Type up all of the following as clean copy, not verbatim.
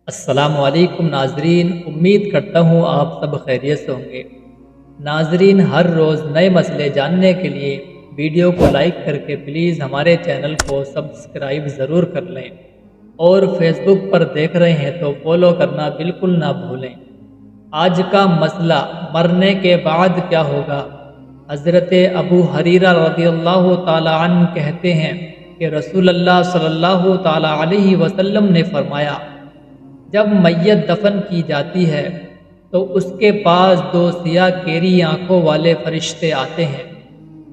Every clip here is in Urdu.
السلام علیکم ناظرین، امید کرتا ہوں آپ سب خیریت سے ہوں گے۔ ناظرین، ہر روز نئے مسئلے جاننے کے لیے ویڈیو کو لائک کر کے پلیز ہمارے چینل کو سبسکرائب ضرور کر لیں، اور فیس بک پر دیکھ رہے ہیں تو فالو کرنا بالکل نہ بھولیں۔ آج کا مسئلہ، مرنے کے بعد کیا ہوگا۔ حضرت ابو حریرہ رضی اللہ تعالی عنہ کہتے ہیں کہ رسول اللہ صلی اللہ تعالی علیہ وسلم نے فرمایا، جب میت دفن کی جاتی ہے تو اس کے پاس دو سیاہ کیری آنکھوں والے فرشتے آتے ہیں۔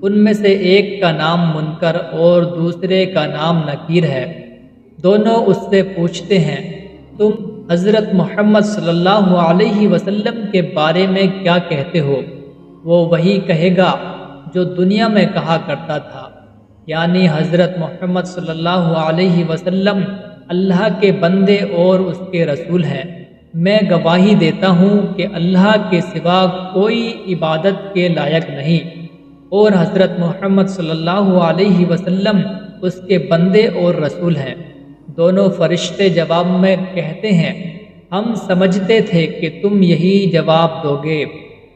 ان میں سے ایک کا نام منکر اور دوسرے کا نام نکیر ہے۔ دونوں اس سے پوچھتے ہیں، تم حضرت محمد صلی اللہ علیہ وسلم کے بارے میں کیا کہتے ہو؟ وہ وہی کہے گا جو دنیا میں کہا کرتا تھا، یعنی حضرت محمد صلی اللہ علیہ وسلم اللہ کے بندے اور اس کے رسول ہیں۔ میں گواہی دیتا ہوں کہ اللہ کے سوا کوئی عبادت کے لائق نہیں، اور حضرت محمد صلی اللہ علیہ وسلم اس کے بندے اور رسول ہیں۔ دونوں فرشتے جواب میں کہتے ہیں، ہم سمجھتے تھے کہ تم یہی جواب دو گے۔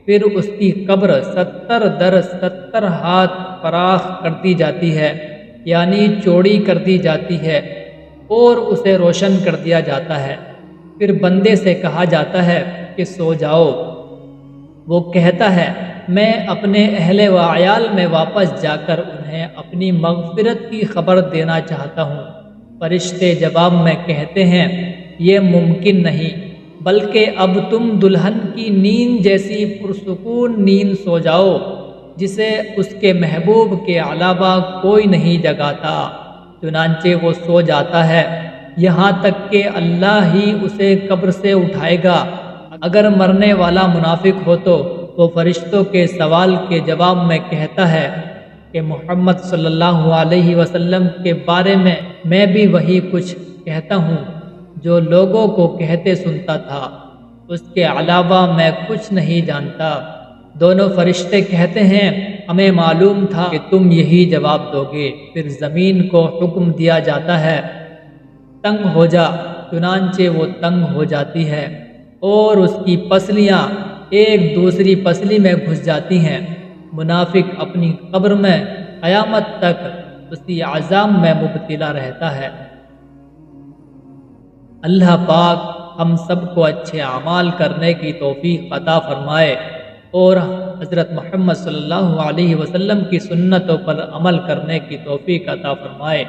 پھر اس کی قبر 70 در 70 ہاتھ فراخ کر دی جاتی ہے، یعنی چوڑی کر دی جاتی ہے، اور اسے روشن کر دیا جاتا ہے۔ پھر بندے سے کہا جاتا ہے کہ سو جاؤ۔ وہ کہتا ہے، میں اپنے اہل و عیال میں واپس جا کر انہیں اپنی مغفرت کی خبر دینا چاہتا ہوں۔ فرشتے جواب میں کہتے ہیں، یہ ممکن نہیں، بلکہ اب تم دلہن کی نیند جیسی پرسکون نیند سو جاؤ، جسے اس کے محبوب کے علاوہ کوئی نہیں جگاتا۔ چنانچہ وہ سو جاتا ہے، یہاں تک کہ اللہ ہی اسے قبر سے اٹھائے گا۔ اگر مرنے والا منافق ہو تو وہ فرشتوں کے سوال کے جواب میں کہتا ہے کہ محمد صلی اللہ علیہ وسلم کے بارے میں بھی وہی کچھ کہتا ہوں جو لوگوں کو کہتے سنتا تھا، اس کے علاوہ میں کچھ نہیں جانتا۔ دونوں فرشتے کہتے ہیں، ہمیں معلوم تھا کہ تم یہی جواب دو گے۔ پھر زمین کو حکم دیا جاتا ہے، تنگ ہو جا۔ چنانچہ وہ تنگ ہو جاتی ہے، اور اس کی پسلیاں ایک دوسری پسلی میں گھس جاتی ہیں۔ منافق اپنی قبر میں قیامت تک اسی عذاب میں مبتلا رہتا ہے۔ اللہ پاک ہم سب کو اچھے اعمال کرنے کی توفیق عطا فرمائے، اور حضرت محمد صلی اللہ علیہ وسلم کی سنتوں پر عمل کرنے کی توفیق عطا فرمائے۔